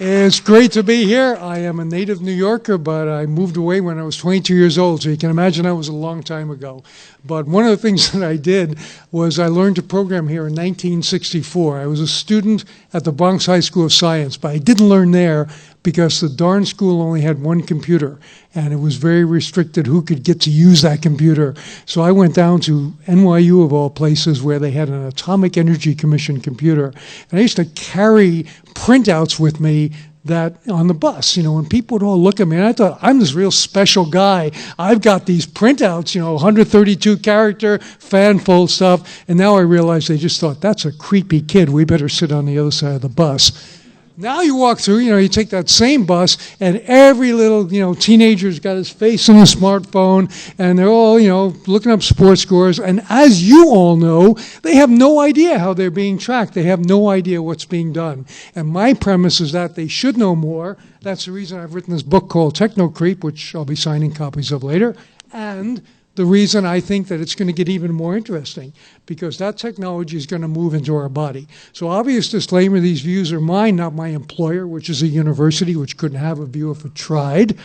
It's great to be here. I am a native New Yorker, but I moved away when I was 22 years old, so you can imagine that was a long time ago. But one of the things that I did was I learned to program here in 1964. I was a student at the Bronx High School of Science, but I didn't learn there because the darn school only had one computer, and it was very restricted who could get to use that computer. So I went down to NYU, of all places, where they had an Atomic Energy Commission computer, and I used to carry printouts with me that on the bus, when people would all look at me, and I thought, I'm this real special guy. I've got these printouts, 132 character, fan-fold stuff, and now I realize they just thought, that's a creepy kid. We better sit on the other side of the bus. Now you walk through, you take that same bus, and every little, teenager's got his face in a smartphone, and they're all, looking up sports scores. And as you all know, they have no idea how they're being tracked. They have no idea what's being done. And my premise is that they should know more. That's the reason I've written this book called Techno Creep, which I'll be signing copies of later. And the reason I think that it's going to get even more interesting, because that technology is going to move into our body. So obvious disclaimer, these views are mine, not my employer, which is a university, which couldn't have a view if it tried.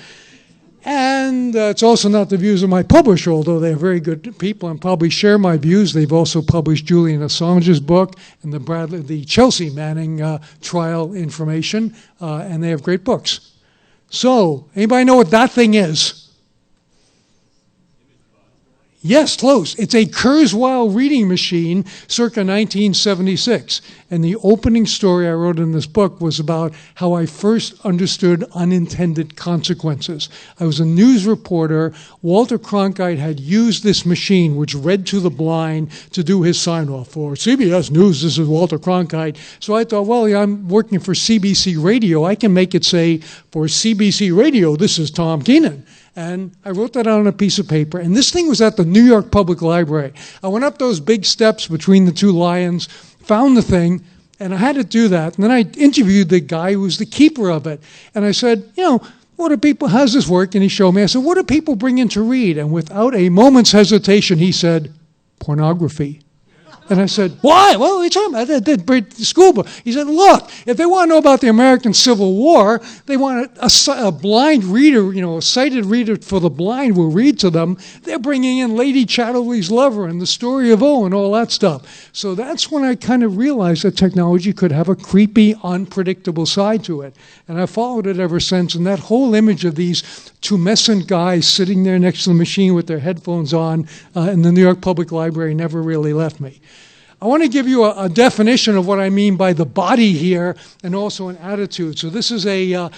And it's also not the views of my publisher, although they're very good people and probably share my views. They've also published Julian Assange's book and the Chelsea Manning trial information, and they have great books. So, anybody know what that thing is? Yes, close. It's a Kurzweil reading machine circa 1976. And the opening story I wrote in this book was about how I first understood unintended consequences. I was a news reporter. Walter Cronkite had used this machine, which read to the blind, to do his sign-off. For CBS News, this is Walter Cronkite. So I thought, well, I'm working for CBC Radio. I can make it say, for CBC Radio, this is Tom Keenan. And I wrote that out on a piece of paper. And this thing was at the New York Public Library. I went up those big steps between the two lions, found the thing, and I had to do that. And then I interviewed the guy who was the keeper of it. And I said, what do people, how's this work? And he showed me. I said, what do people bring in to read? And without a moment's hesitation, he said, pornography. And I said, why? Well, what are you talking about? The school book. He said, look, if they want to know about the American Civil War, they want a blind reader, a sighted reader for the blind will read to them. They're bringing in Lady Chatterley's Lover and the Story of O and all that stuff. So that's when I kind of realized that technology could have a creepy, unpredictable side to it. And I followed it ever since. And that whole image of these tumescent guys sitting there next to the machine with their headphones on in the New York Public Library never really left me. I want to give you a definition of what I mean by the body here and also an attitude. So this is a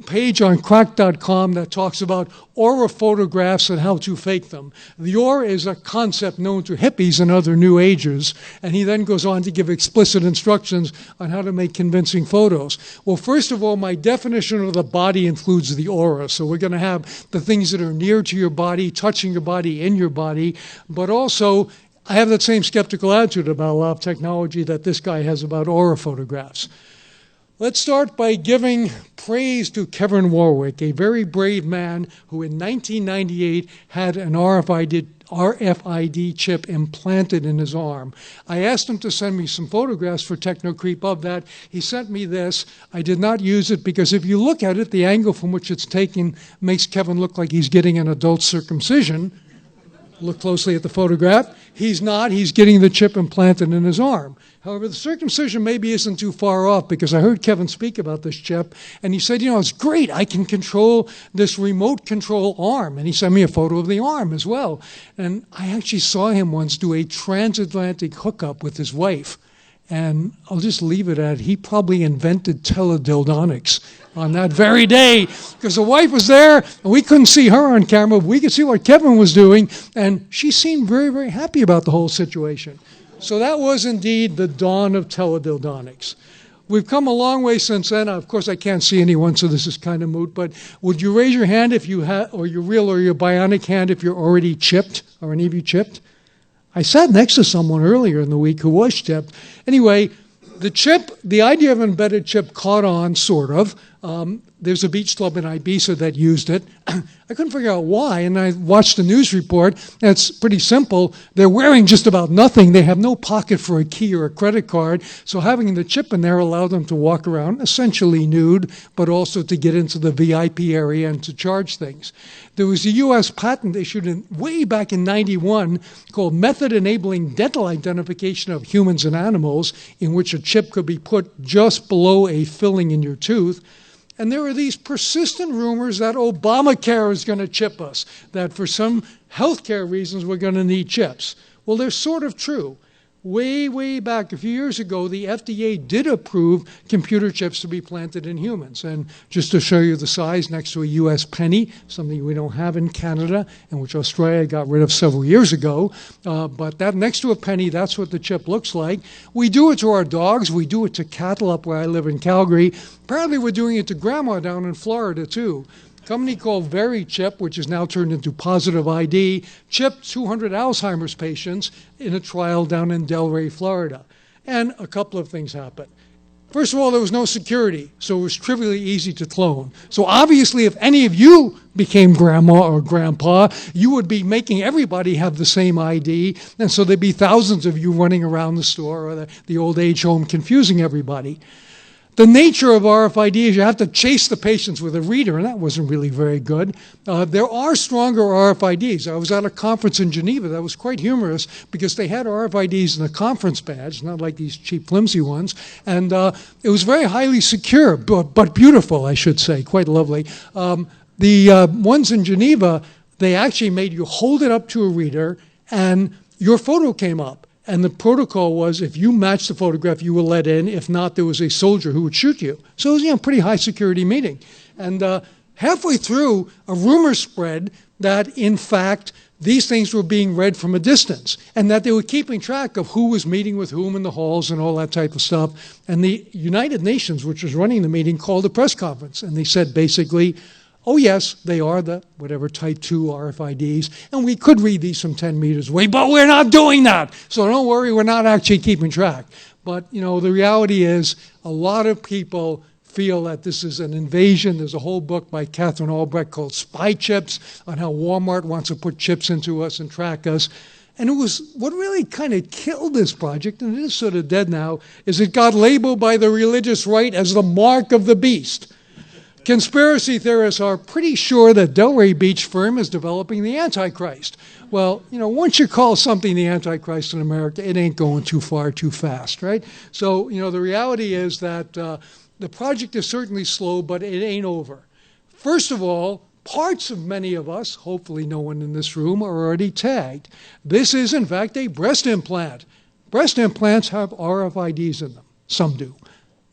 page on crack.com that talks about aura photographs and how to fake them. The aura is a concept known to hippies and other new agers, and he then goes on to give explicit instructions on how to make convincing photos. Well, first of all, my definition of the body includes the aura. So we're going to have the things that are near to your body, touching your body, in your body, but also I have that same skeptical attitude about a lot of technology that this guy has about aura photographs. Let's start by giving praise to Kevin Warwick, a very brave man who in 1998 had an RFID chip implanted in his arm. I asked him to send me some photographs for TechnoCreep of that. He sent me this. I did not use it because if you look at it, the angle from which it's taken makes Kevin look like he's getting an adult circumcision. Look closely at the photograph. He's not. He's getting the chip implanted in his arm. However, the circumcision maybe isn't too far off because I heard Kevin speak about this chip, and he said, it's great. I can control this remote control arm. And he sent me a photo of the arm as well. And I actually saw him once do a transatlantic hookup with his wife. And I'll just leave it at he probably invented teledildonics on that very day because the wife was there and we couldn't see her on camera, but we could see what Kevin was doing, and she seemed very, very happy about the whole situation. So that was indeed the dawn of teledildonics. We've come a long way since then. Of course, I can't see anyone, so this is kind of moot, but would you raise your hand if you had, or your real or your bionic hand if you're already chipped? Are any of you chipped? I sat next to someone earlier in the week who was chipped. Anyway, the chip, the idea of embedded chip caught on, sort of. There's a beach club in Ibiza that used it. I couldn't figure out why, and I watched the news report. It's pretty simple. They're wearing just about nothing. They have no pocket for a key or a credit card, so having the chip in there allowed them to walk around essentially nude, but also to get into the VIP area and to charge things. There was a U.S. patent issued way back in '91 called Method Enabling Dental Identification of Humans and Animals, in which a chip could be put just below a filling in your tooth. And there are these persistent rumors that Obamacare is going to chip us, that for some healthcare reasons we're going to need chips. Well, they're sort of true. Way, way back a few years ago, the FDA did approve computer chips to be planted in humans. And just to show you the size, next to a U.S. penny, something we don't have in Canada, and which Australia got rid of several years ago. But that next to a penny, that's what the chip looks like. We do it to our dogs. We do it to cattle up where I live in Calgary. Apparently, we're doing it to Grandma down in Florida, too. Company called VeriChip, which is now turned into Positive ID, chipped 200 Alzheimer's patients in a trial down in Delray, Florida. And a couple of things happened. First of all, there was no security, so it was trivially easy to clone. So obviously, if any of you became grandma or grandpa, you would be making everybody have the same ID, and so there'd be thousands of you running around the store or the old age home confusing everybody. The nature of RFID is you have to chase the patients with a reader, and that wasn't really very good. There are stronger RFIDs. I was at a conference in Geneva that was quite humorous because they had RFIDs in a conference badge, not like these cheap, flimsy ones, and it was very highly secure, but beautiful, I should say, quite lovely. The ones in Geneva, they actually made you hold it up to a reader, and your photo came up. And the protocol was if you matched the photograph, you were let in. If not, there was a soldier who would shoot you. So it was a pretty high security meeting. And halfway through, a rumor spread that, in fact, these things were being read from a distance and that they were keeping track of who was meeting with whom in the halls and all that type of stuff. And the United Nations, which was running the meeting, called a press conference. And they said basically, oh, yes, they are the whatever type 2 RFIDs, and we could read these from 10 meters away, but we're not doing that. So don't worry, we're not actually keeping track. But, the reality is a lot of people feel that this is an invasion. There's a whole book by Catherine Albrecht called Spy Chips on how Walmart wants to put chips into us and track us. And it was what really kind of killed this project, and it is sort of dead now, is it got labeled by the religious right as the mark of the beast. Conspiracy theorists are pretty sure that Delray Beach firm is developing the Antichrist. Well, once you call something the Antichrist in America, it ain't going too far too fast, right? So, the reality is that the project is certainly slow, but it ain't over. First of all, parts of many of us, hopefully no one in this room, are already tagged. This is, in fact, a breast implant. Breast implants have RFIDs in them. Some do.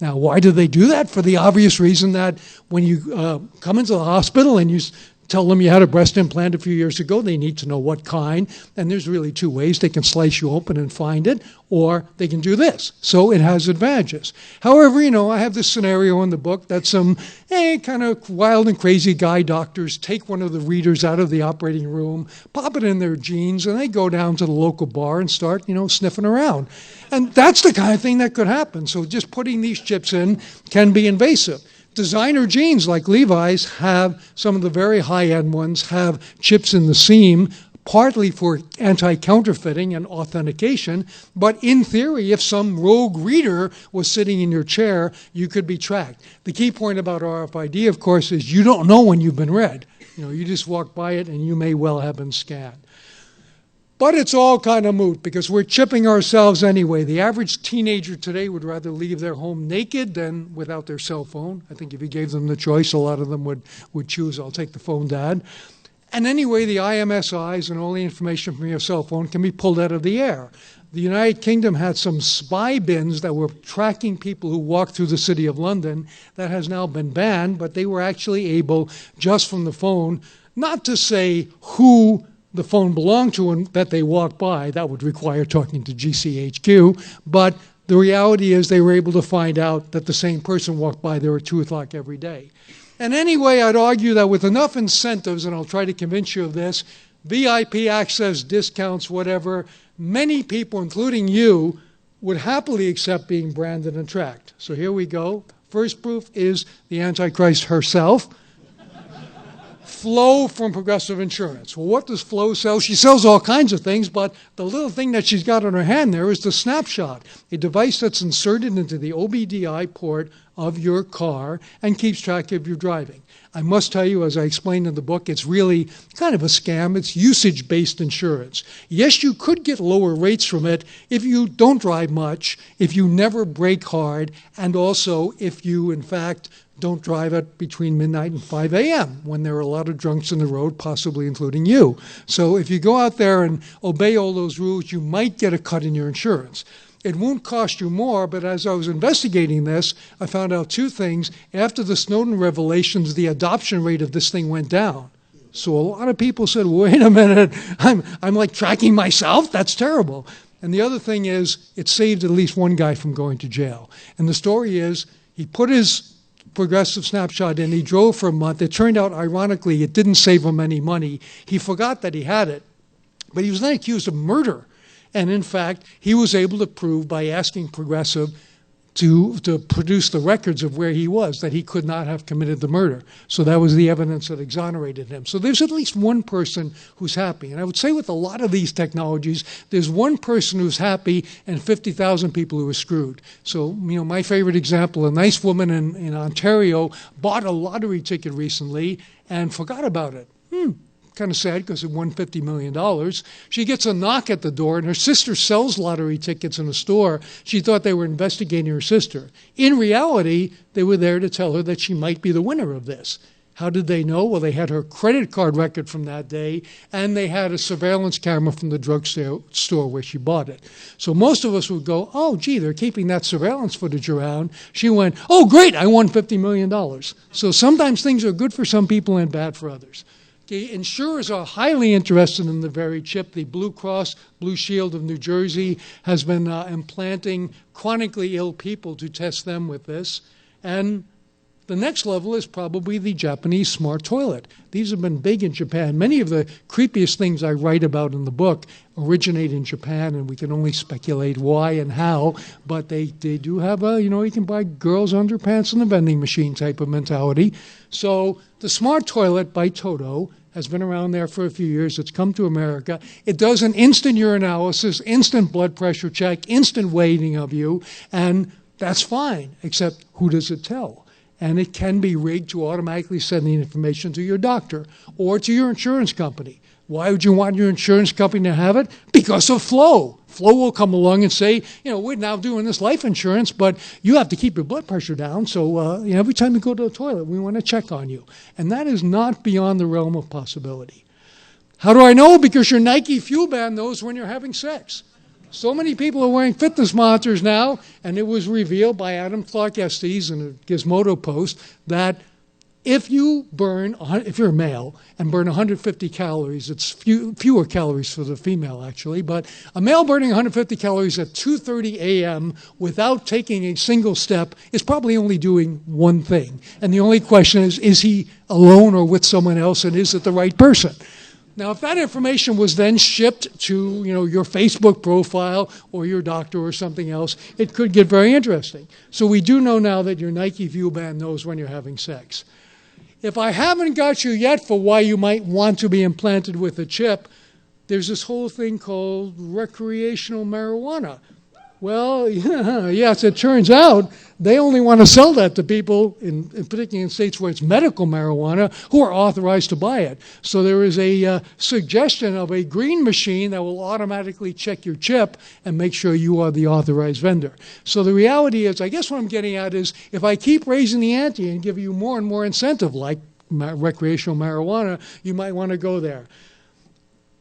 Now, why do they do that? For the obvious reason that when you come into the hospital and you tell them you had a breast implant a few years ago, they need to know what kind. And there's really two ways. They can slice you open and find it, or they can do this. So it has advantages. However, I have this scenario in the book that some kind of wild and crazy guy doctors take one of the readers out of the operating room, pop it in their jeans, and they go down to the local bar and start, sniffing around. And that's the kind of thing that could happen. So just putting these chips in can be invasive. Designer jeans like Levi's have, some of the very high-end ones have chips in the seam, partly for anti-counterfeiting and authentication. But in theory, if some rogue reader was sitting in your chair, you could be tracked. The key point about RFID, of course, is you don't know when you've been read. You just walk by it and you may well have been scanned. But it's all kind of moot because we're chipping ourselves anyway. The average teenager today would rather leave their home naked than without their cell phone. I think if you gave them the choice, a lot of them would choose, I'll take the phone, Dad. And anyway, the IMSIs and all the information from your cell phone can be pulled out of the air. The United Kingdom had some spy bins that were tracking people who walked through the city of London. That has now been banned, but they were actually able, just from the phone, not to say who the phone belonged to and that they walked by. That would require talking to GCHQ. But the reality is they were able to find out that the same person walked by there at 2 o'clock every day. And anyway, I'd argue that with enough incentives, and I'll try to convince you of this, VIP access, discounts, whatever, many people, including you, would happily accept being branded and tracked. So here we go. First proof is the Antichrist herself. Flo from Progressive Insurance. Well, what does Flo sell? She sells all kinds of things, but the little thing that she's got on her hand there is the snapshot, a device that's inserted into the OBDI port of your car and keeps track of your driving. I must tell you, as I explained in the book, it's really kind of a scam. It's usage-based insurance. Yes, you could get lower rates from it if you don't drive much, if you never brake hard, and also if you, in fact, don't drive at between midnight and 5 a.m. when there are a lot of drunks in the road, possibly including you. So if you go out there and obey all those rules, you might get a cut in your insurance. It won't cost you more, but as I was investigating this, I found out two things. After the Snowden revelations, the adoption rate of this thing went down. So a lot of people said, wait a minute, I'm like tracking myself? That's terrible. And the other thing is, it saved at least one guy from going to jail. And the story is, he put his Progressive snapshot in, he drove for a month. It turned out, ironically, it didn't save him any money. He forgot that he had it, but he was then accused of murder. And in fact, he was able to prove by asking Progressive to produce the records of where he was, that he could not have committed the murder. So that was the evidence that exonerated him. So there's at least one person who's happy. And I would say with a lot of these technologies, there's one person who's happy and 50,000 people who are screwed. So, my favorite example, a nice woman in Ontario bought a lottery ticket recently and forgot about it. Kind of sad because it won $50 million. She gets a knock at the door, and her sister sells lottery tickets in a store. She thought they were investigating her sister. In reality, they were there to tell her that she might be the winner of this. How did they know? Well, they had her credit card record from that day, and they had a surveillance camera from the drugstore where she bought it. So most of us would go, oh, gee, they're keeping that surveillance footage around. She went, oh, great, I won $50 million. So sometimes things are good for some people and bad for others. Okay, insurers are highly interested in the very chip. The Blue Cross Blue Shield of New Jersey has been implanting chronically ill people to test them with this. And the next level is probably the Japanese smart toilet. These have been big in Japan. Many of the creepiest things I write about in the book originate in Japan, and we can only speculate why and how. But they do have you can buy girls' underpants in the vending machine type of mentality. So the smart toilet by Toto has been around there for a few years. It's come to America. It does an instant urinalysis, instant blood pressure check, instant weighing of you, and that's fine, except who does it tell? And it can be rigged to automatically send the information to your doctor or to your insurance company. Why would you want your insurance company to have it? Because of Flo. Flo will come along and say, we're now doing this life insurance, but you have to keep your blood pressure down. So every time you go to the toilet, we want to check on you. And that is not beyond the realm of possibility. How do I know? Because your Nike Fuel Band knows when you're having sex. So many people are wearing fitness monitors now, and it was revealed by Adam Clark Estes in a Gizmodo post that if you're a male and burn 150 calories, it's fewer calories for the female actually, but a male burning 150 calories at 2:30 a.m. without taking a single step is probably only doing one thing. And the only question is he alone or with someone else, and is it the right person? Now, if that information was then shipped to, your Facebook profile or your doctor or something else, it could get very interesting. So we do know now that your Nike Fuel Band knows when you're having sex. If I haven't got you yet for why you might want to be implanted with a chip, there's this whole thing called recreational marijuana. Well, yes, it turns out they only want to sell that to people, particularly in states where it's medical marijuana, who are authorized to buy it. So there is a suggestion of a green machine that will automatically check your chip and make sure you are the authorized vendor. So the reality is, I guess what I'm getting at is, if I keep raising the ante and give you more and more incentive, like recreational marijuana, you might want to go there.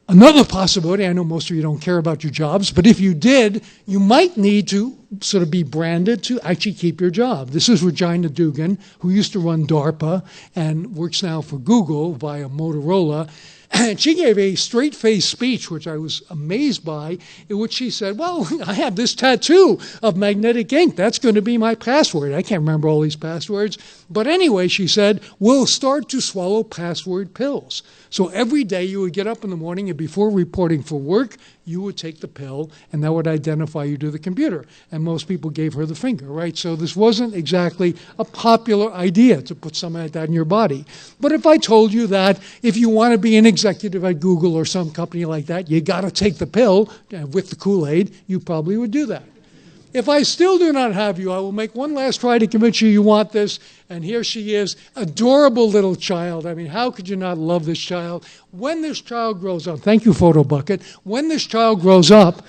Another possibility, I know most of you don't care about your jobs, but if you did, you might need to sort of be branded to actually keep your job. This is Regina Dugan, who used to run DARPA and works now for Google via Motorola. And she gave a straight-faced speech, which I was amazed by, in which she said, well, I have this tattoo of magnetic ink. That's going to be my password. I can't remember all these passwords. But anyway, she said, we'll start to swallow password pills. So every day you would get up in the morning and before reporting for work, you would take the pill, and that would identify you to the computer. And most people gave her the finger, right? So this wasn't exactly a popular idea to put something like that in your body. But if I told you that if you want to be an executive at Google or some company like that, you got to take the pill with the Kool-Aid, you probably would do that. If I still do not have you, I will make one last try to convince you you want this. And here she is, adorable little child. I mean, how could you not love this child? When this child grows up, thank you, Photo Bucket. When this child grows up,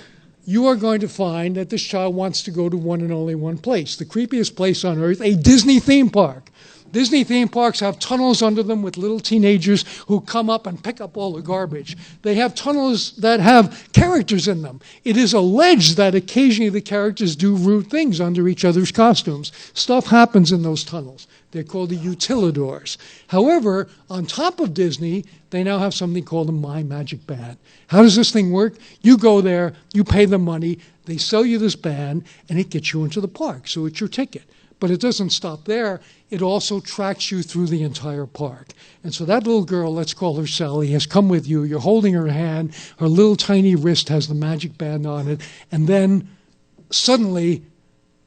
you are going to find that this child wants to go to one and only one place, the creepiest place on earth, a Disney theme park. Disney theme parks have tunnels under them with little teenagers who come up and pick up all the garbage. They have tunnels that have characters in them. It is alleged that occasionally the characters do rude things under each other's costumes. Stuff happens in those tunnels. They're called the utilidors. However, on top of Disney, they now have something called a My Magic Band. How does this thing work? You go there, you pay them money, they sell you this band, and it gets you into the park. So it's your ticket. But it doesn't stop there. It also tracks you through the entire park. And so that little girl, let's call her Sally, has come with you. You're holding her hand. Her little tiny wrist has the magic band on it. And then suddenly,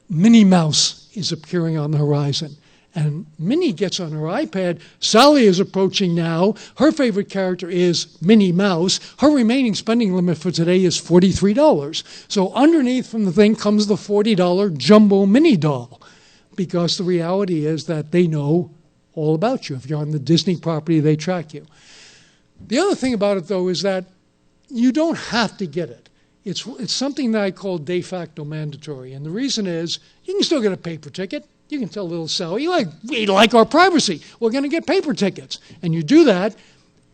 Minnie Mouse is appearing on the horizon. And Minnie gets on her iPad. Sally is approaching now. Her favorite character is Minnie Mouse. Her remaining spending limit for today is $43. So underneath from the thing comes the $40 jumbo Minnie doll. Because the reality is that they know all about you. If you're on the Disney property, they track you. The other thing about it, though, is that you don't have to get it. It's something that I call de facto mandatory. And the reason is you can still get a paper ticket. You can tell little Sally, we like our privacy. We're going to get paper tickets. And you do that,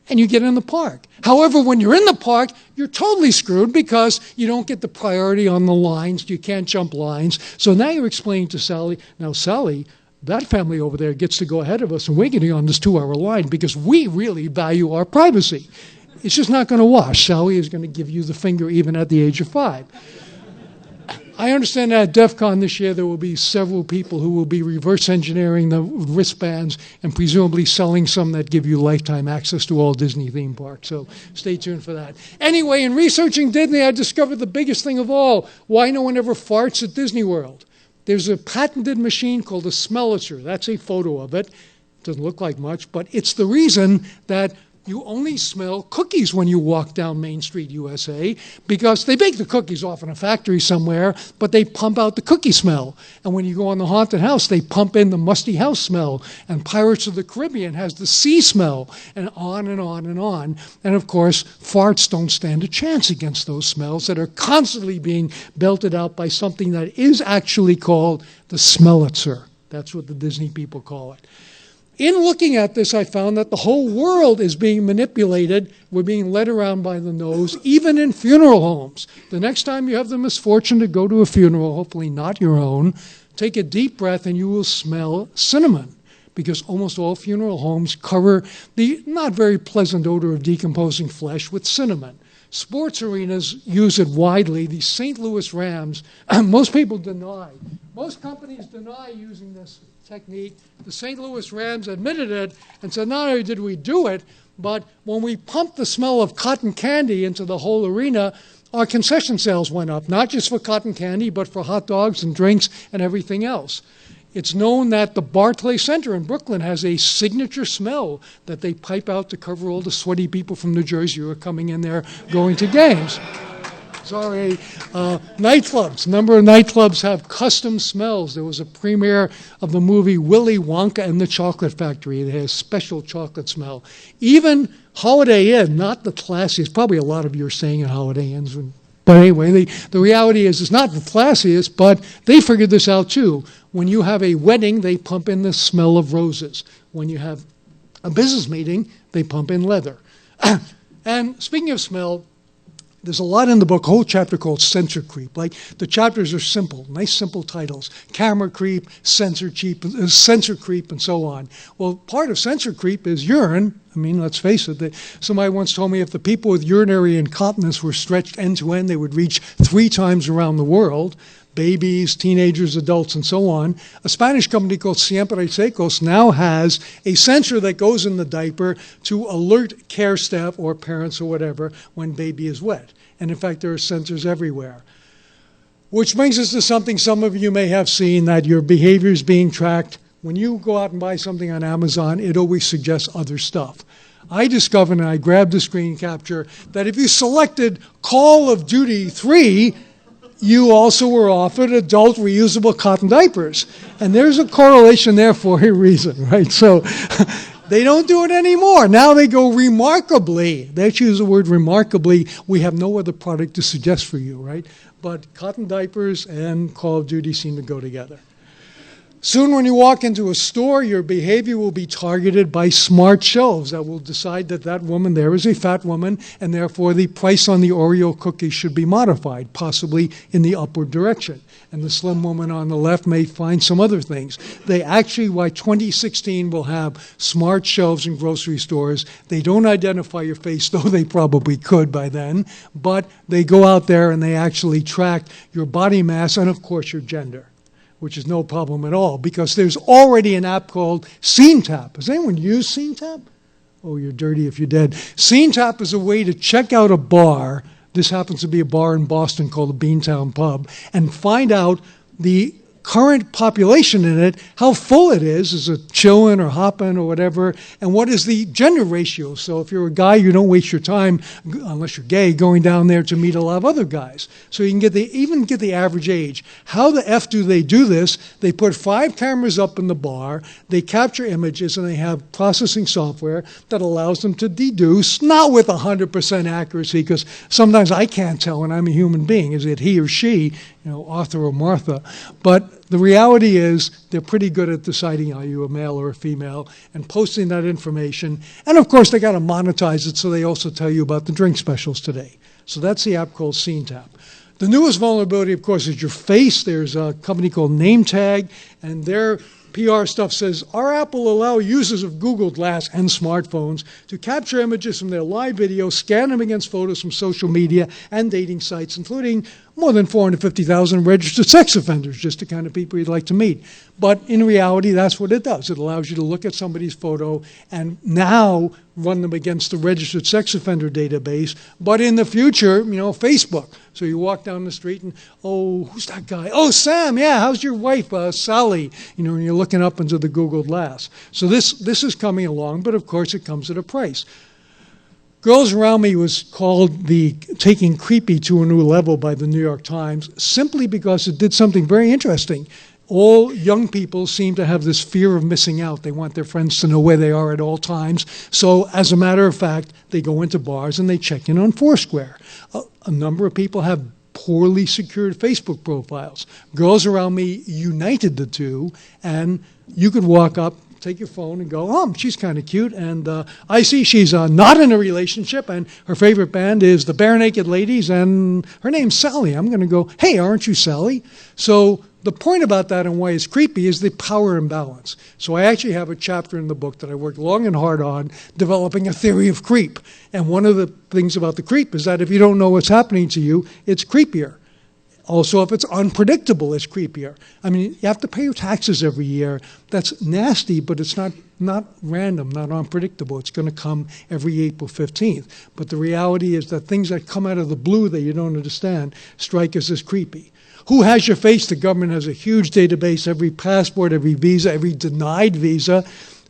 and you get in the park. However, when you're in the park, you're totally screwed because you don't get the priority on the lines. You can't jump lines. So now you're explaining to Sally, now Sally, that family over there gets to go ahead of us, and we're getting on this 2-hour line because we really value our privacy. It's just not going to wash. Sally is going to give you the finger even at the age of 5. I understand that at DEF CON this year there will be several people who will be reverse engineering the wristbands and presumably selling some that give you lifetime access to all Disney theme parks. So stay tuned for that. Anyway, in researching Disney, I discovered the biggest thing of all, why no one ever farts at Disney World. There's a patented machine called a Smelitzer. That's a photo of it. It doesn't look like much, but it's the reason that you only smell cookies when you walk down Main Street, USA, because they bake the cookies off in a factory somewhere, but they pump out the cookie smell. And when you go on the haunted house, they pump in the musty house smell. And Pirates of the Caribbean has the sea smell, and on and on and on. And of course, farts don't stand a chance against those smells that are constantly being belted out by something that is actually called the Smelitzer. That's what the Disney people call it. In looking at this, I found that the whole world is being manipulated. We're being led around by the nose, even in funeral homes. The next time you have the misfortune to go to a funeral, hopefully not your own, take a deep breath and you will smell cinnamon. Because almost all funeral homes cover the not very pleasant odor of decomposing flesh with cinnamon. Sports arenas use it widely. The St. Louis Rams, most people deny. Most companies deny using this technique. The St. Louis Rams admitted it and said, not only did we do it, but when we pumped the smell of cotton candy into the whole arena, our concession sales went up, not just for cotton candy, but for hot dogs and drinks and everything else. It's known that the Barclay Center in Brooklyn has a signature smell that they pipe out to cover all the sweaty people from New Jersey who are coming in there going to games. Sorry. Nightclubs. A number of nightclubs have custom smells. There was a premiere of the movie Willy Wonka and the Chocolate Factory. It has special chocolate smell. Even Holiday Inn, not the classiest. Probably a lot of you are staying at Holiday Inns. But anyway, the reality is it's not the classiest, but they figured this out too. When you have a wedding, they pump in the smell of roses. When you have a business meeting, they pump in leather. And speaking of smell, there's a lot in the book, a whole chapter called Sensor Creep. Like, the chapters are simple, nice simple titles. Camera creep, sensor creep, and so on. Well, part of sensor creep is urine. I mean, let's face it. Somebody once told me if the people with urinary incontinence were stretched end to end, they would reach 3 times around the world. babies, teenagers, adults, and so on. A Spanish company called Siempre Secos now has a sensor that goes in the diaper to alert care staff or parents or whatever when baby is wet. And in fact, there are sensors everywhere. Which brings us to something some of you may have seen, that your behavior is being tracked. When you go out and buy something on Amazon, it always suggests other stuff. I discovered, and I grabbed the screen capture, that if you selected Call of Duty 3, you also were offered adult reusable cotton diapers. And there's a correlation there for a reason, right? So they don't do it anymore. Now they go remarkably. They actually use the word remarkably. We have no other product to suggest for you, right? But cotton diapers and Call of Duty seem to go together. Soon when you walk into a store, your behavior will be targeted by smart shelves that will decide that that woman there is a fat woman, and therefore the price on the Oreo cookie should be modified, possibly in the upward direction. And the slim woman on the left may find some other things. They actually, by 2016, will have smart shelves in grocery stores. They don't identify your face, though they probably could by then, but they go out there and they actually track your body mass and, of course, your gender, which is no problem at all, because there's already an app called SceneTap. Has anyone used SceneTap? Oh, you're dirty if you did. SceneTap is a way to check out a bar. This happens to be a bar in Boston called the Beantown Pub, and find out the current population in it, how full it is it chillin' or hoppin' or whatever, and what is the gender ratio. So if you're a guy, you don't waste your time, unless you're gay, going down there to meet a lot of other guys. So you can get even get the average age. How the F do they do this? They put 5 cameras up in the bar, they capture images, and they have processing software that allows them to deduce, not with 100% accuracy, because sometimes I can't tell when I'm a human being, is it he or she, Arthur or Martha, but the reality is they're pretty good at deciding are you a male or a female and posting that information. And of course, they got to monetize it, so they also tell you about the drink specials today. So that's the app called SceneTap. The newest vulnerability, of course, is your face. There's a company called NameTag, and their PR stuff says, our app will allow users of Google Glass and smartphones to capture images from their live video, scan them against photos from social media and dating sites, including more than 450,000 registered sex offenders, just the kind of people you'd like to meet. But in reality, that's what it does. It allows you to look at somebody's photo and now run them against the registered sex offender database. But in the future, Facebook. So you walk down the street and, oh, who's that guy? Oh, Sam, yeah, how's your wife, Sally? And you're looking up into the Google Glass. So this is coming along, but of course it comes at a price. Girls Around Me was called the taking creepy to a new level by the New York Times, simply because it did something very interesting. All young people seem to have this fear of missing out. They want their friends to know where they are at all times. So as a matter of fact, they go into bars and they check in on Foursquare. A number of people have poorly secured Facebook profiles. Girls Around Me united the two, and you could walk up, take your phone and go, oh, she's kind of cute, and I see she's not in a relationship, and her favorite band is the Bare Naked Ladies, and her name's Sally. I'm going to go, hey, aren't you Sally? So the point about that and why it's creepy is the power imbalance. So I actually have a chapter in the book that I worked long and hard on developing a theory of creep. And one of the things about the creep is that if you don't know what's happening to you, it's creepier. Also, if it's unpredictable, it's creepier. I mean, you have to pay your taxes every year. That's nasty, but it's not random, not unpredictable. It's going to come every April 15th. But the reality is that things that come out of the blue that you don't understand strike us as creepy. Who has your face? The government has a huge database, every passport, every visa, every denied visa.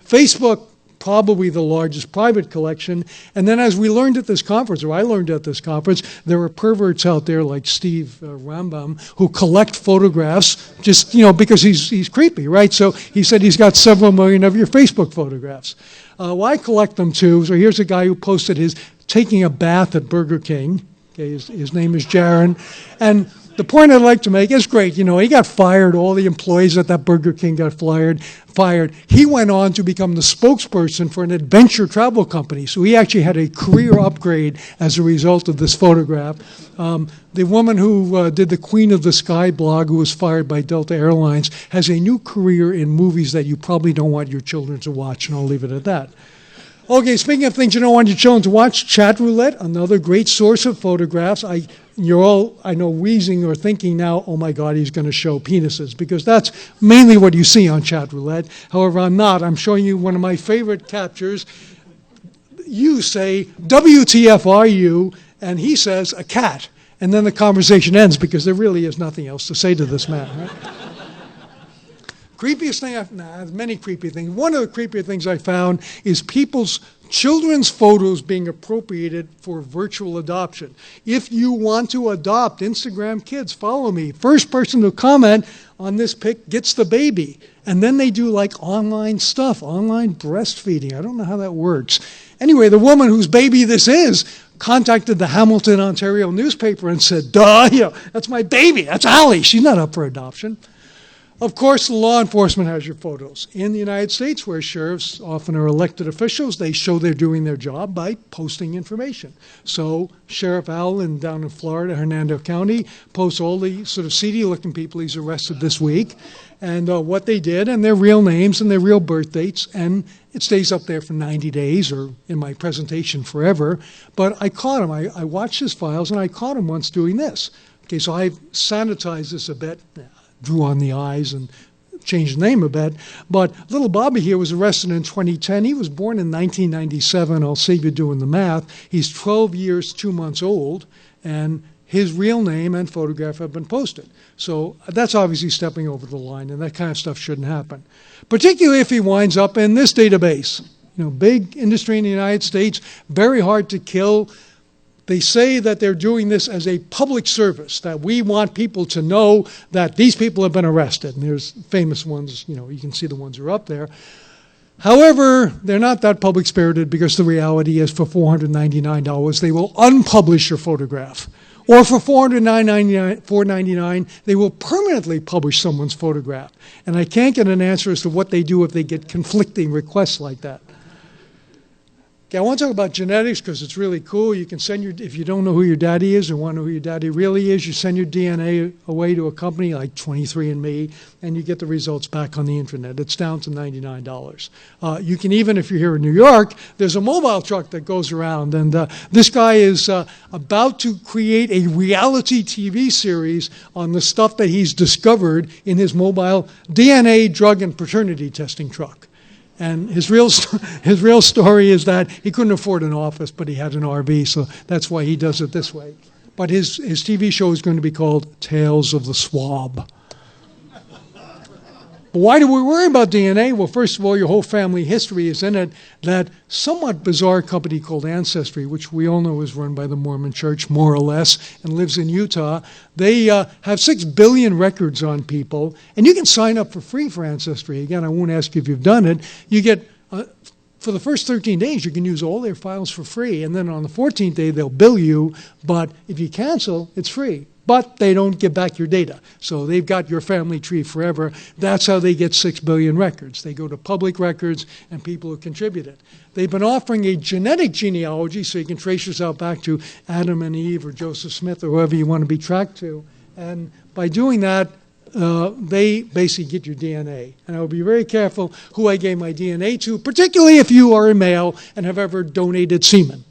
Facebook, probably the largest private collection. And then as we learned at this conference, or I learned at this conference, there are perverts out there like Steve Rambam who collect photographs just, because he's creepy, right? So he said he's got several million of your Facebook photographs. Well, I collect them too. So here's a guy who posted his taking a bath at Burger King. Okay, his name is Jaron. And the point I'd like to make is great. He got fired. All the employees at that Burger King got fired. He went on to become the spokesperson for an adventure travel company. So he actually had a career upgrade as a result of this photograph. The woman who did the Queen of the Sky blog, who was fired by Delta Airlines, has a new career in movies that you probably don't want your children to watch, and I'll leave it at that. Okay, speaking of things you don't want your children to watch, chat roulette, another great source of photographs. You're all, I know, wheezing or thinking now, oh my God, he's going to show penises, because that's mainly what you see on chat roulette. However, I'm not. I'm showing you one of my favorite captures. You say, WTF are you? And he says, a cat. And then the conversation ends because there really is nothing else to say to this man, right? Creepiest thing, there's many creepy things. One of the creepier things I found is children's photos being appropriated for virtual adoption. If you want to adopt Instagram kids, follow me. First person to comment on this pic gets the baby. And then they do like online stuff, online breastfeeding. I don't know how that works. Anyway, the woman whose baby this is contacted the Hamilton, Ontario newspaper and said, duh, that's my baby. That's Allie. She's not up for adoption. Of course, law enforcement has your photos. In the United States, where sheriffs often are elected officials, they show they're doing their job by posting information. So Sheriff Allen down in Florida, Hernando County, posts all the sort of seedy-looking people he's arrested this week, and what they did, and their real names and their real birth dates, and it stays up there for 90 days, or in my presentation forever. But I caught him. I watched his files, and I caught him once doing this. Okay, so I've sanitized this a bit. Drew on the eyes and changed the name a bit. But little Bobby here was arrested in 2010. He was born in 1997. I'll save you doing the math. He's 12 years, 2 months old, and his real name and photograph have been posted. So that's obviously stepping over the line, and that kind of stuff shouldn't happen, particularly if he winds up in this database. Big industry in the United States, very hard to kill. They say that they're doing this as a public service, that we want people to know that these people have been arrested. And there's famous ones, you can see the ones that are up there. However, they're not that public-spirited, because the reality is for $499, they will unpublish your photograph. Or for $499, they will permanently publish someone's photograph. And I can't get an answer as to what they do if they get conflicting requests like that. Okay, I want to talk about genetics because it's really cool. You can send if you don't know who your daddy is or want to know who your daddy really is, you send your DNA away to a company like 23andMe, and you get the results back on the internet. It's down to $99. You can even, if you're here in New York, there's a mobile truck that goes around, and this guy is about to create a reality TV series on the stuff that he's discovered in his mobile DNA drug and paternity testing truck. And his real story is that he couldn't afford an office, but he had an RV, so that's why he does it this way. But his TV show is going to be called Tales of the Swab. But why do we worry about DNA? Well, first of all, your whole family history is in it. That somewhat bizarre company called Ancestry, which we all know is run by the Mormon Church, more or less, and lives in Utah. They have 6 billion records on people, and you can sign up for free for Ancestry. Again, I won't ask you if you've done it. You get, for the first 13 days, you can use all their files for free, and then on the 14th day, they'll bill you, but if you cancel, it's free. But they don't give back your data. So they've got your family tree forever. That's how they get 6 billion records. They go to public records and people who contributed. They've been offering a genetic genealogy so you can trace yourself back to Adam and Eve or Joseph Smith or whoever you want to be tracked to. And by doing that, they basically get your DNA. And I will be very careful who I gave my DNA to, particularly if you are a male and have ever donated semen.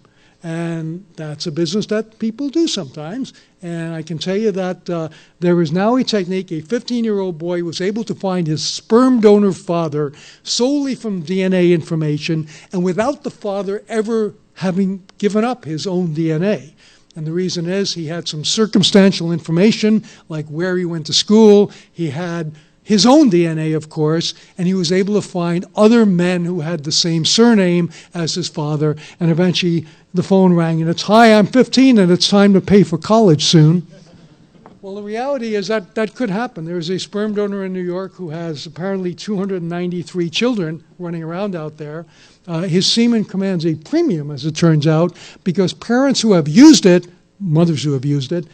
And that's a business that people do sometimes. And I can tell you that there is now a technique. A 15-year-old boy was able to find his sperm donor father solely from DNA information and without the father ever having given up his own DNA. And the reason is he had some circumstantial information, like where he went to school. He had his own DNA, of course, and he was able to find other men who had the same surname as his father, and eventually the phone rang, and it's, "Hi, I'm 15, and it's time to pay for college soon." Well, the reality is that that could happen. There's a sperm donor in New York who has apparently 293 children running around out there. His semen commands a premium, as it turns out, because parents who have used it, mothers who have used it,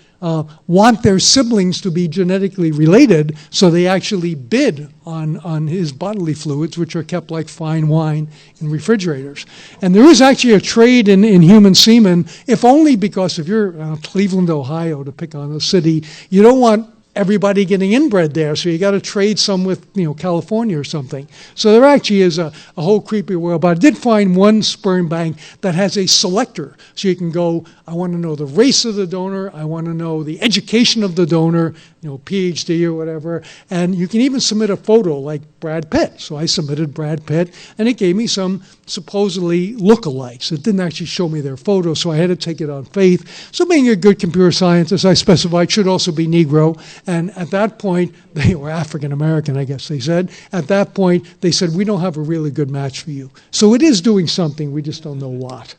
want their siblings to be genetically related, so they actually bid on his bodily fluids, which are kept like fine wine in refrigerators. And there is actually a trade in human semen, if only because if you're Cleveland, Ohio, to pick on a city, you don't want everybody getting inbred there, so you got to trade some with California or something. So there actually is a whole creepy world. But I did find one sperm bank that has a selector, so you can go, I want to know the race of the donor, I want to know the education of the donor, PhD or whatever, and you can even submit a photo like Brad Pitt. So I submitted Brad Pitt, and it gave me some supposedly lookalikes. It didn't actually show me their photo, so I had to take it on faith. So being a good computer scientist, I specified should also be Negro, and at that point, they were African American, I guess they said. At that point, they said, we don't have a really good match for you. So it is doing something, we just don't know what.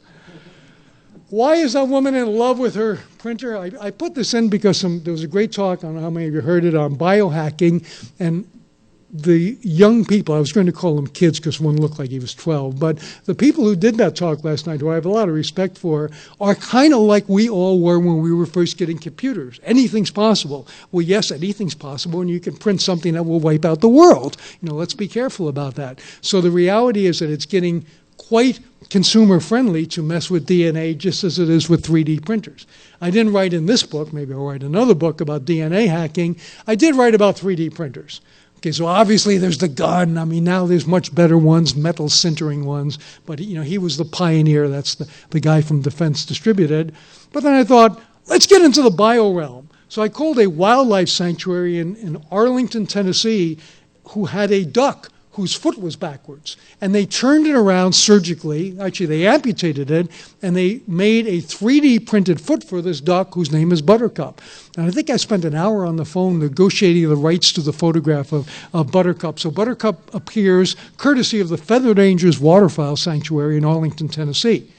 Why is that woman in love with her printer? I put this in because there was a great talk, I don't know how many of you heard it, on biohacking, and the young people, I was going to call them kids because one looked like he was 12, but the people who did that talk last night, who I have a lot of respect for, are kind of like we all were when we were first getting computers. Anything's possible. Well, yes, anything's possible, and you can print something that will wipe out the world. Let's be careful about that. So the reality is that it's getting quite consumer friendly to mess with DNA just as it is with 3D printers. I didn't write in this book, maybe I'll write another book about DNA hacking. I did write about 3D printers. Okay, so obviously there's the gun. I mean, now there's much better ones, metal sintering ones, but he was the pioneer. That's the guy from Defense Distributed. But then I thought, let's get into the bio realm. So I called a wildlife sanctuary in Arlington, Tennessee, who had a duck whose foot was backwards. And they turned it around surgically. Actually, they amputated it, and they made a 3D printed foot for this duck whose name is Buttercup. And I think I spent an hour on the phone negotiating the rights to the photograph of Buttercup. So Buttercup appears courtesy of the Feathered Angels Waterfowl Sanctuary in Arlington, Tennessee.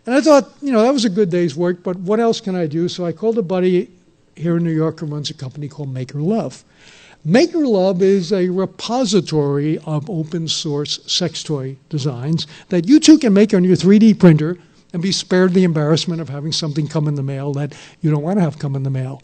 And I thought, that was a good day's work, but what else can I do? So I called a buddy here in New York who runs a company called Maker Love. Maker Love is a repository of open source sex toy designs that you too can make on your 3D printer and be spared the embarrassment of having something come in the mail that you don't want to have come in the mail.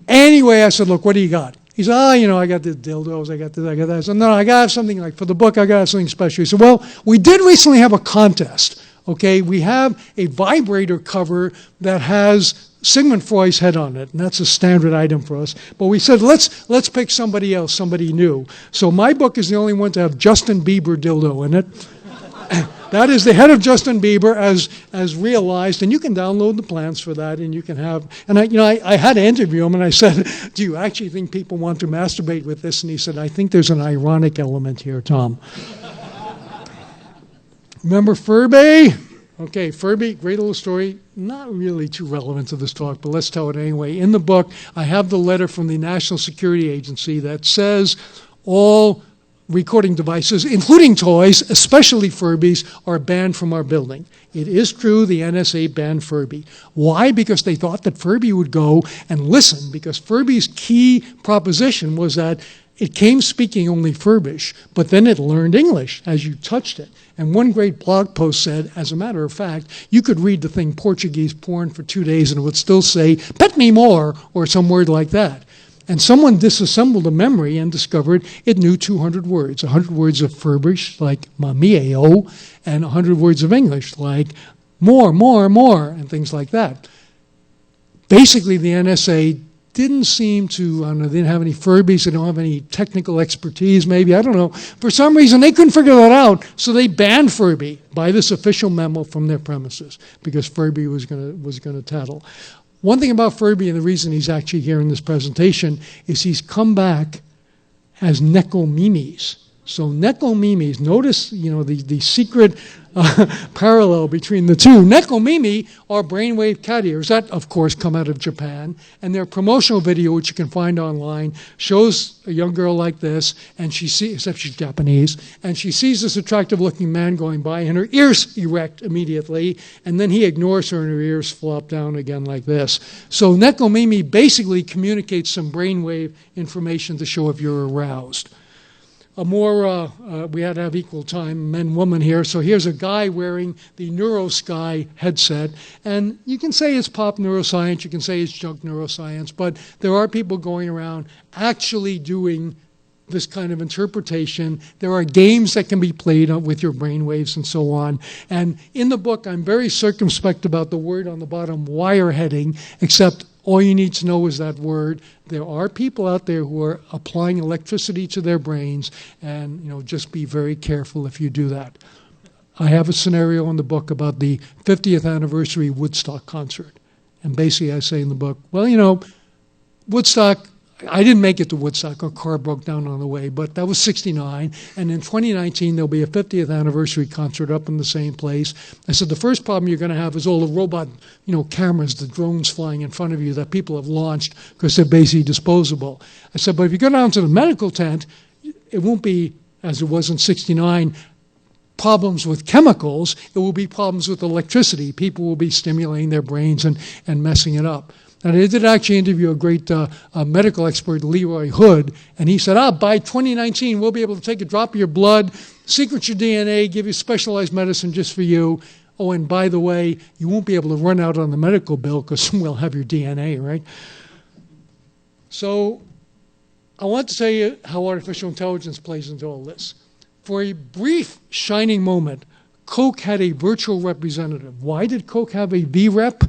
Anyway, I said, look, what do you got? He said, I got the dildos, I got this, I got that. I said, no, I got to have something like, for the book, I got to have something special. He said, well, we did recently have a contest. Okay, we have a vibrator cover that has Sigmund Freud's head on it, and that's a standard item for us. But we said, let's pick somebody else, somebody new. So my book is the only one to have Justin Bieber dildo in it. That is the head of Justin Bieber as realized, and you can download the plans for that, and you can have. And I had to interview him, and I said, "Do you actually think people want to masturbate with this?" And he said, "I think there's an ironic element here, Tom." Remember Furby? Okay, Furby, great little story. Not really too relevant to this talk, but let's tell it anyway. In the book, I have the letter from the National Security Agency that says all recording devices, including toys, especially Furbies, are banned from our building. It is true the NSA banned Furby. Why? Because they thought that Furby would go and listen, because Furby's key proposition was that it came speaking only Furbish, but then it learned English as you touched it. And one great blog post said, as a matter of fact, you could read the thing Portuguese porn for 2 days and it would still say, "Pet me more," or some word like that. And someone disassembled a memory and discovered it knew 200 words. 100 words of Furbish, like mamieo, and 100 words of English, like more, and things like that. Basically, the NSA didn't seem to, I don't know, they didn't have any Furbies, they don't have any technical expertise, maybe, I don't know. For some reason, they couldn't figure that out, so they banned Furby by this official memo from their premises, because Furby was going to tattle. One thing about Furby, and the reason he's actually here in this presentation, is he's come back as Nekomimis. So Nekomimis, notice, the secret parallel between the two. Nekomimi are brainwave cat ears that, of course, come out of Japan. And their promotional video, which you can find online, shows a young girl like this, and she sees, except she's Japanese, and she sees this attractive-looking man going by, and her ears erect immediately, and then he ignores her, and her ears flop down again like this. So Nekomimi basically communicates some brainwave information to show if you're aroused. We had to have equal time, men, woman here. So here's a guy wearing the NeuroSky headset. And you can say it's pop neuroscience, you can say it's junk neuroscience, but there are people going around actually doing this kind of interpretation. There are games that can be played with your brainwaves and so on. And in the book, I'm very circumspect about the word on the bottom, wireheading, except All you need to know is that word. There are people out there who are applying electricity to their brains, and just be very careful if you do that. I have a scenario in the book about the 50th anniversary Woodstock concert. And basically I say in the book, well, Woodstock, I didn't make it to Woodstock. Our car broke down on the way, but that was 69. And in 2019, there'll be a 50th anniversary concert up in the same place. I said, the first problem you're going to have is all the robot, cameras, the drones flying in front of you that people have launched because they're basically disposable. I said, but if you go down to the medical tent, it won't be, as it was in 69, problems with chemicals. It will be problems with electricity. People will be stimulating their brains and messing it up. And I did actually interview a great medical expert, Leroy Hood, and he said, by 2019, we'll be able to take a drop of your blood, sequence your DNA, give you specialized medicine just for you. Oh, and by the way, you won't be able to run out on the medical bill because we'll have your DNA, right? So I want to tell you how artificial intelligence plays into all this. For a brief, shining moment, Coke had a virtual representative. Why did Coke have a V-rep?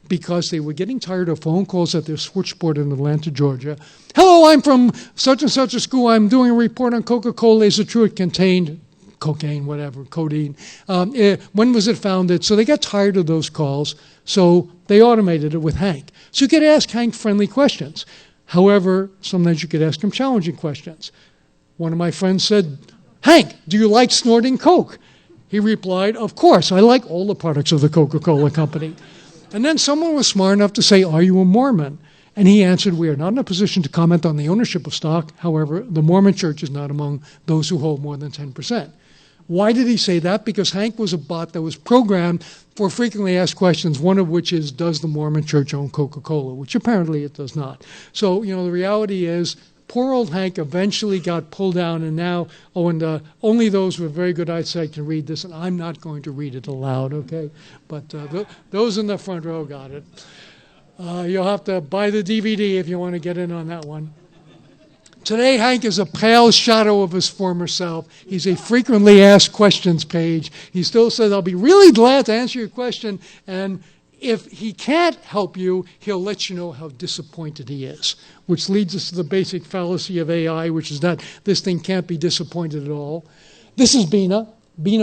Because they were getting tired of phone calls at their switchboard in Atlanta, Georgia. Hello, I'm from such and such a school. I'm doing a report on Coca-Cola. Is it true it contained cocaine, whatever, codeine? When was it founded? So they got tired of those calls, so they automated it with Hank. So you could ask Hank friendly questions. However, sometimes you could ask him challenging questions. One of my friends said, Hank, do you like snorting Coke? He replied, of course, I like all the products of the Coca-Cola company. And then someone was smart enough to say, are you a Mormon? And he answered, we are not in a position to comment on the ownership of stock. However, the Mormon church is not among those who hold more than 10%. Why did he say that? Because Hank was a bot that was programmed for frequently asked questions, one of which is, does the Mormon church own Coca-Cola? Which apparently it does not. So, the reality is, poor old Hank eventually got pulled down, and now, only those with very good eyesight can read this, and I'm not going to read it aloud, okay? But those in the front row got it. You'll have to buy the DVD if you want to get in on that one. Today, Hank is a pale shadow of his former self. He's a frequently asked questions page. He still says, I'll be really glad to answer your question, and if he can't help you, he'll let you know how disappointed he is, which leads us to the basic fallacy of AI, which is that this thing can't be disappointed at all. This is Bina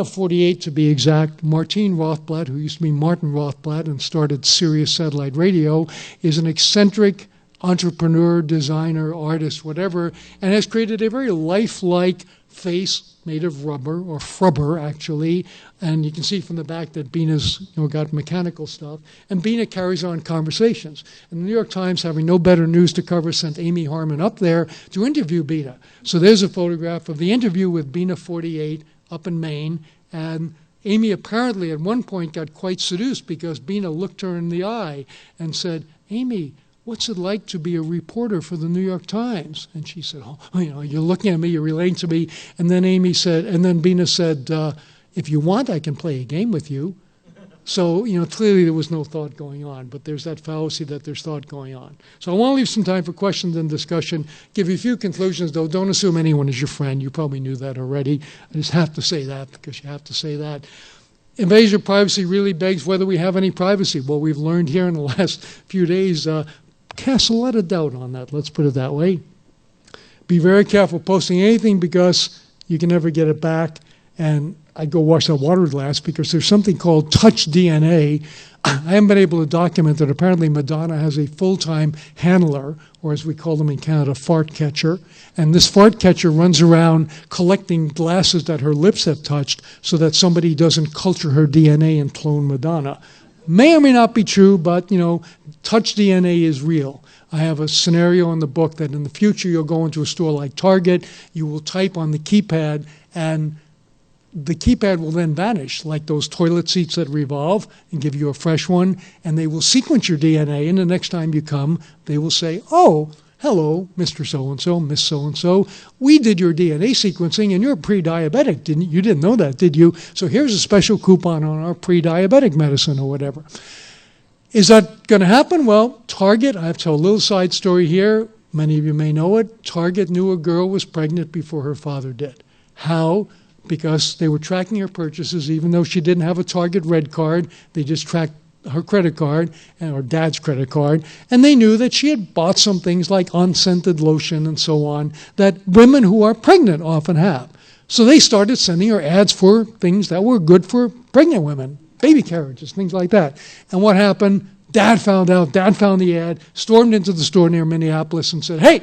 48 to be exact. Martine Rothblatt, who used to be Martin Rothblatt and started Sirius Satellite Radio, is an eccentric entrepreneur, designer, artist, whatever, and has created a very lifelike face made of rubber, or frubber, actually. And you can see from the back that Bina's got mechanical stuff. And Bina carries on conversations. And the New York Times, having no better news to cover, sent Amy Harmon up there to interview Bina. So there's a photograph of the interview with Bina 48 up in Maine. And Amy apparently at one point got quite seduced because Bina looked her in the eye and said, Amy, what's it like to be a reporter for the New York Times? And she said, you're looking at me, you're relating to me. And then Bina said, if you want, I can play a game with you. So, clearly there was no thought going on, but there's that fallacy that there's thought going on. So I want to leave some time for questions and discussion, give you a few conclusions, though. Don't assume anyone is your friend. You probably knew that already. I just have to say that because you have to say that. Invasion of privacy really begs whether we have any privacy. Well, we've learned here in the last few days, cast a lot of doubt on that, let's put it that way. Be very careful posting anything because you can never get it back. And I'd go wash that water glass because there's something called touch DNA. I haven't been able to document that. Apparently Madonna has a full-time handler, or as we call them in Canada, fart catcher. And this fart catcher runs around collecting glasses that her lips have touched so that somebody doesn't culture her DNA and clone Madonna. May or may not be true, but, touch DNA is real. I have a scenario in the book that in the future you'll go into a store like Target, you will type on the keypad, and the keypad will then vanish, like those toilet seats that revolve, and give you a fresh one, and they will sequence your DNA, and the next time you come, they will say, oh, hello, Mr. So-and-so, Miss So-and-so, we did your DNA sequencing, and you're pre-diabetic. You didn't know that, did you? So here's a special coupon on our pre-diabetic medicine or whatever. Is that going to happen? Well, Target, I have to tell a little side story here. Many of you may know it. Target knew a girl was pregnant before her father did. How? Because they were tracking her purchases, even though she didn't have a Target red card. They just tracked her credit card, or dad's credit card, and they knew that she had bought some things like unscented lotion and so on that women who are pregnant often have. So they started sending her ads for things that were good for pregnant women, baby carriages, things like that. And what happened? Dad found out. Dad found the ad, stormed into the store near Minneapolis and said, "Hey,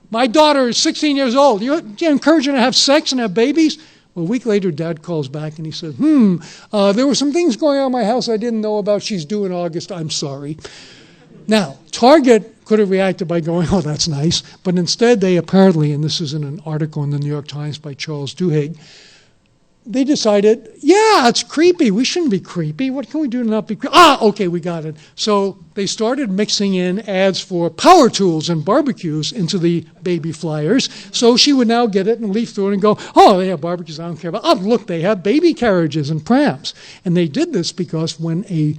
my daughter is 16 years old. You encourage her to have sex and have babies?" Well, a week later, Dad calls back and he says, there were some things going on in my house I didn't know about. She's due in August. I'm sorry. Now, Target could have reacted by going, "Oh, that's nice." But instead, they apparently, and this is in an article in the New York Times by Charles Duhigg, they decided, yeah, it's creepy. We shouldn't be creepy. What can we do to not be creepy? Okay, we got it. So they started mixing in ads for power tools and barbecues into the baby flyers. So she would now get it and leaf through it and go, "Oh, they have barbecues I don't care about. Oh, look, they have baby carriages and prams." And they did this because when a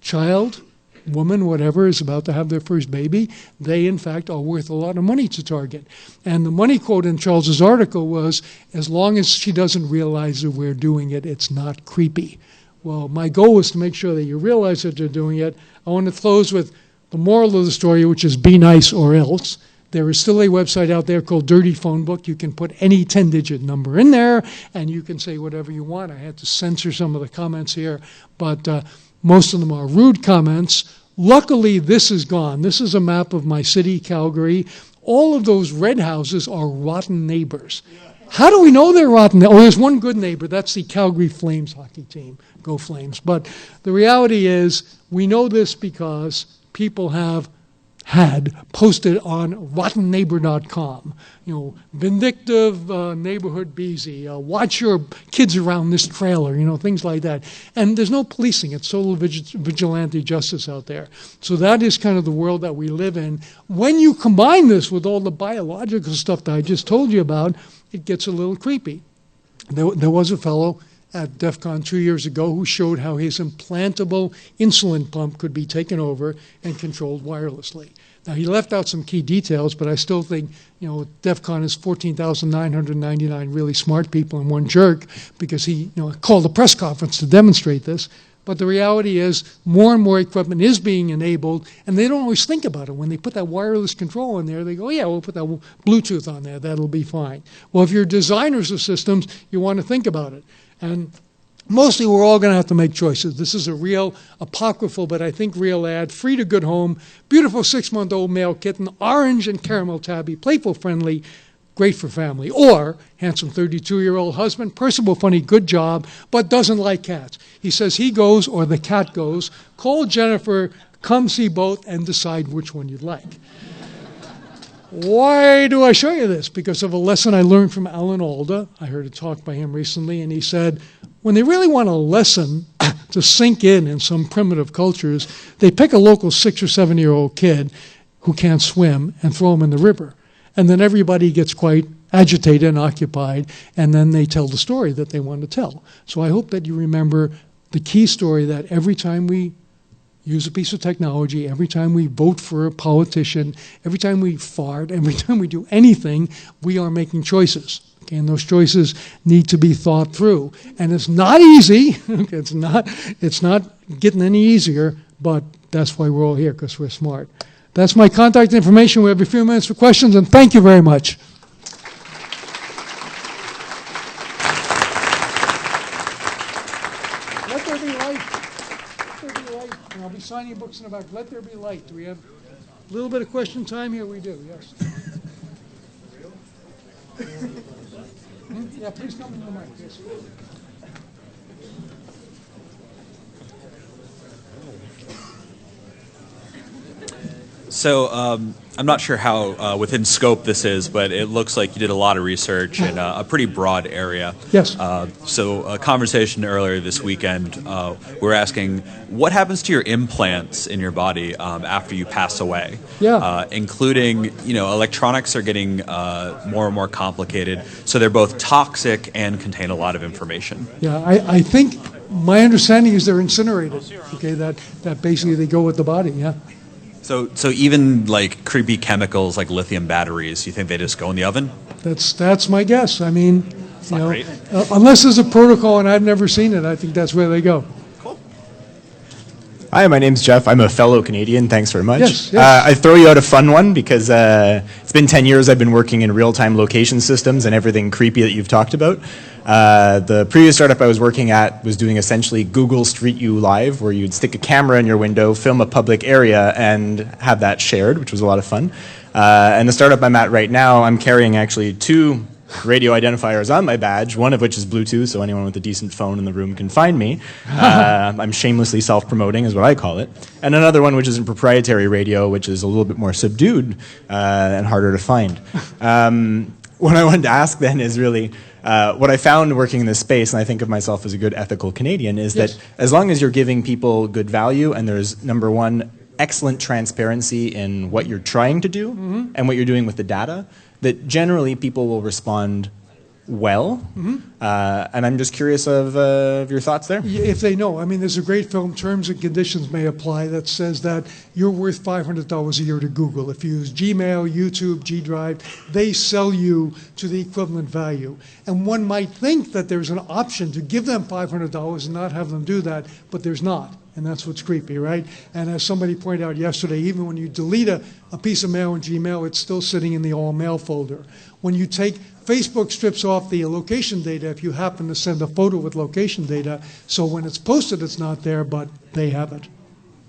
child, woman, whatever, is about to have their first baby, they, in fact, are worth a lot of money to Target. And the money quote in Charles's article was, "As long as she doesn't realize that we're doing it, it's not creepy." Well, my goal is to make sure that you realize that they're doing it. I want to close with the moral of the story, which is be nice or else. There is still a website out there called Dirty Phone Book. You can put any 10-digit number in there, and you can say whatever you want. I had to censor some of the comments here, but most of them are rude comments. Luckily, this is gone. This is a map of my city, Calgary. All of those red houses are rotten neighbors. How do we know they're rotten? Oh, there's one good neighbor. That's the Calgary Flames hockey team. Go Flames. But the reality is, we know this because people had posted on rottenneighbor.com, vindictive neighborhood beezy, watch your kids around this trailer, things like that. And there's no policing. It's total vigilante justice out there. So that is kind of the world that we live in. When you combine this with all the biological stuff that I just told you about, it gets a little creepy. There was a fellow at DEF CON 2 years ago who showed how his implantable insulin pump could be taken over and controlled wirelessly. Now, he left out some key details, but I still think, DEF CON is 14,999 really smart people and one jerk because he called a press conference to demonstrate this. But the reality is more and more equipment is being enabled, and they don't always think about it. When they put that wireless control in there, they go, yeah, we'll put that Bluetooth on there. That'll be fine. Well, if you're designers of systems, you want to think about it. And mostly we're all going to have to make choices. This is a real apocryphal, but I think real ad. Free to good home, beautiful 6-month-old male kitten, orange and caramel tabby, playful, friendly, great for family. Or handsome 32-year-old husband, personable, funny, good job, but doesn't like cats. He says he goes or the cat goes. Call Jennifer, come see both, and decide which one you'd like. Why do I show you this? Because of a lesson I learned from Alan Alda. I heard a talk by him recently, and he said, when they really want a lesson to sink in some primitive cultures, they pick a local 6 or 7-year-old kid who can't swim and throw him in the river. And then everybody gets quite agitated and occupied, and then they tell the story that they want to tell. So I hope that you remember the key story that every time we use a piece of technology, every time we vote for a politician, every time we fart, every time we do anything, we are making choices. Okay, and those choices need to be thought through. And it's not easy. It's not getting any easier, but that's why we're all here, because we're smart. That's my contact information. We have a few minutes for questions, and thank you very much. Let there be light. Let there be light. And I'll be signing books in the back. Let there be light. Do we have a little bit of question time here? We do, yes. Yeah, please come to the mic. Yes. So I'm not sure how within scope this is, but it looks like you did a lot of research in a pretty broad area. Yes. So a conversation earlier this weekend, we're asking, what happens to your implants in your body after you pass away? Yeah. Including, electronics are getting more and more complicated, so they're both toxic and contain a lot of information. Yeah, I think my understanding is they're incinerated. Okay, that basically they go with the body. Yeah. So even like creepy chemicals like lithium batteries, you think they just go in the oven? That's my guess. I mean, great. Unless there's a protocol and I've never seen it, I think that's where they go. Cool. Hi, my name's Jeff. I'm a fellow Canadian. Thanks very much. Yes, yes. I throw you out a fun one because it's been 10 years I've been working in real-time location systems and everything creepy that you've talked about. The previous startup I was working at was doing essentially Google Street View Live, where you'd stick a camera in your window, film a public area, and have that shared, which was a lot of fun. And the startup I'm at right now, I'm carrying actually 2 radio identifiers on my badge, one of which is Bluetooth, so anyone with a decent phone in the room can find me. I'm shamelessly self-promoting, is what I call it. And another one which is a proprietary radio, which is a little bit more subdued and harder to find. What I wanted to ask then is really, what I found working in this space, and I think of myself as a good ethical Canadian, is that as long as you're giving people good value and there's, number one, excellent transparency in what you're trying to do and what you're doing with the data, that generally people will respond well. And I'm just curious of your thoughts there. If they know. I mean, there's a great film, Terms and Conditions May Apply, that says that you're worth $500 a year to Google. If you use Gmail, YouTube, G Drive, they sell you to the equivalent value. And one might think that there's an option to give them $500 and not have them do that, but there's not. And that's what's creepy, right? And as somebody pointed out yesterday, even when you delete a piece of mail in Gmail, it's still sitting in the all mail folder. When you take, Facebook strips off the location data if you happen to send a photo with location data, so when it's posted, it's not there, but they have it.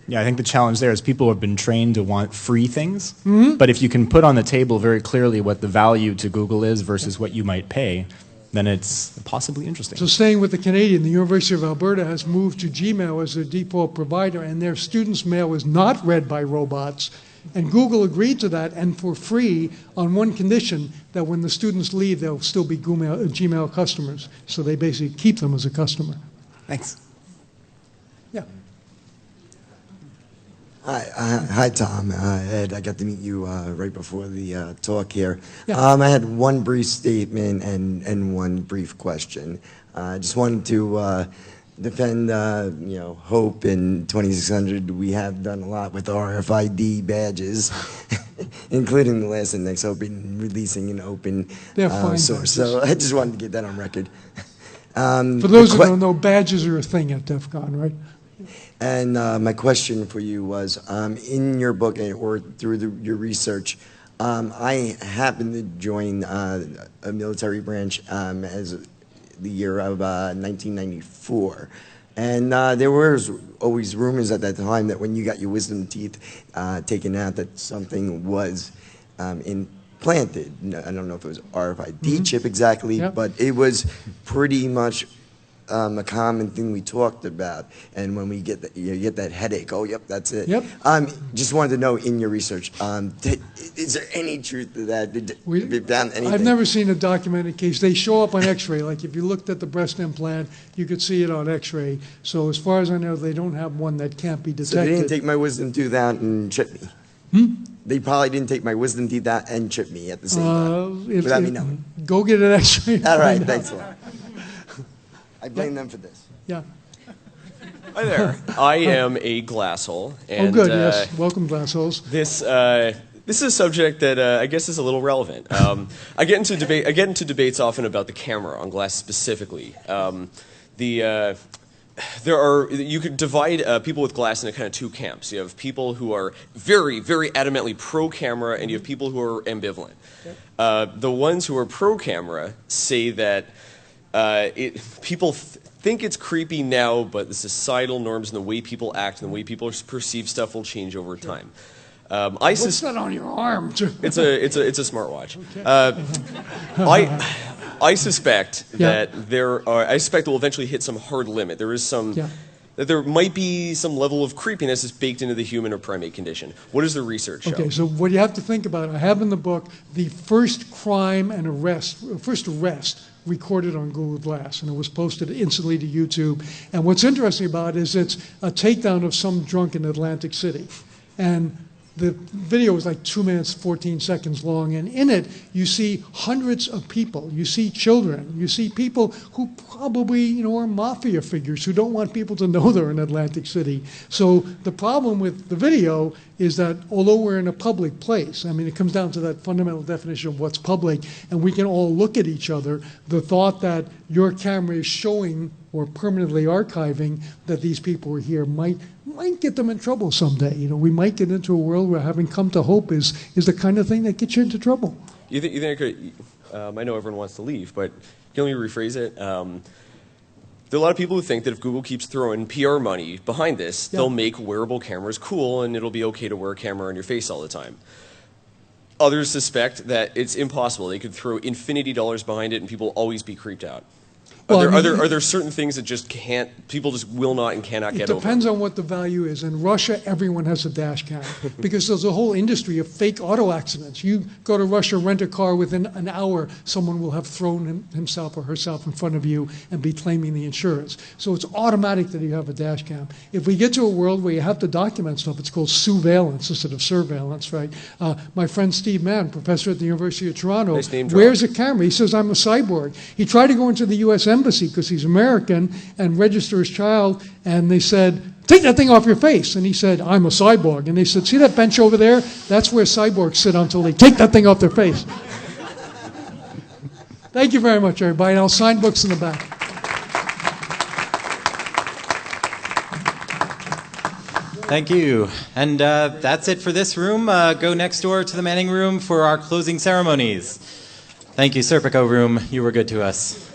Yeah, I think the challenge there is people have been trained to want free things, but if you can put on the table very clearly what the value to Google is versus what you might pay, then it's possibly interesting. So staying with the Canadian, the University of Alberta has moved to Gmail as their default provider, and their students' mail is not read by robots. And Google agreed to that, and for free, on one condition, that when the students leave, they'll still be Gmail customers. So they basically keep them as a customer. Thanks. Yeah. Hi, Tom. Ed, I got to meet you right before the talk here. Yeah. I had one brief statement and one brief question. I just wanted to defend, Hope in 2600. We have done a lot with RFID badges, including the last index, open, releasing an open source. Badges. So I just wanted to get that on record. For those who don't know, badges are a thing at DEF CON, right? And my question for you was, in your book or through your research, I happened to join a military branch as the year of 1994. And there was always rumors at that time that when you got your wisdom teeth taken out, that something was implanted. I don't know if it was RFID chip exactly, but it was pretty much a common thing we talked about. And when we get that, you get that headache. Oh, yep, that's it. Yep. Just wanted to know, in your research, is there any truth to that? Did you found anything? I've never seen a documented case. They show up on X-ray. Like if you looked at the breast implant, you could see it on X-ray. So as far as I know, they don't have one that can't be detected. So they didn't take my wisdom tooth out and chip me? They probably didn't take my wisdom teeth out and chip me at the same time, without me knowing. Go get an X-ray. All right, thanks a lot. I blame them for this. Yeah. Hi there. I am a glasshole. And, Oh, good. Yes. Welcome, glassholes. This is a subject that I guess is a little relevant. I get into debates often about the camera on glass specifically. You could divide people with glass into kind of 2 camps. You have people who are very, very adamantly pro-camera, and you have people who are ambivalent. The ones who are pro-camera say that people think it's creepy now, but the societal norms and the way people act and the way people perceive stuff will change over time. What's that on your arm? It's a smartwatch. I suspect that I suspect it will eventually hit some hard limit. There is some. That there might be some level of creepiness that's baked into the human or primate condition. What does the research show? Okay, so what you have to think about, I have in the book the first first arrest recorded on Google Glass, and it was posted instantly to YouTube. And what's interesting about it is it's a takedown of some drunk in Atlantic City. And the video is like 2 minutes, 14 seconds long, and in it you see hundreds of people. You see children. You see people who probably are mafia figures who don't want people to know they're in Atlantic City. So the problem with the video is that although we're in a public place, I mean, it comes down to that fundamental definition of what's public, and we can all look at each other, the thought that your camera is showing or permanently archiving that these people were here might might get them in trouble someday. You know, we might get into a world where having come to hope is the kind of thing that gets you into trouble. You think I could? I know everyone wants to leave, but can we rephrase it? There are a lot of people who think that if Google keeps throwing PR money behind this, they'll make wearable cameras cool and it'll be okay to wear a camera on your face all the time. Others suspect that it's impossible. They could throw infinity dollars behind it and people will always be creeped out. Are there certain things that just people just will not and cannot get over? It depends on what the value is. In Russia, everyone has a dash cam because there's a whole industry of fake auto accidents. You go to Russia, rent a car, within an hour, someone will have thrown himself or herself in front of you and be claiming the insurance. So it's automatic that you have a dash cam. If we get to a world where you have to document stuff, it's called surveillance instead of surveillance, right? My friend Steve Mann, professor at the University of Toronto, nice name drop. wears a camera. He says, I'm a cyborg. He tried to go into the U.S. Embassy because he's American and register his child, and they said, take that thing off your face. And he said, I'm a cyborg. And they said, see that bench over there? That's where cyborgs sit until they take that thing off their face. Thank you very much, everybody. And I'll sign books in the back. Thank you. And that's it for this room. Go next door to the Manning Room for our closing ceremonies. Thank you, Serpico Room. You were good to us.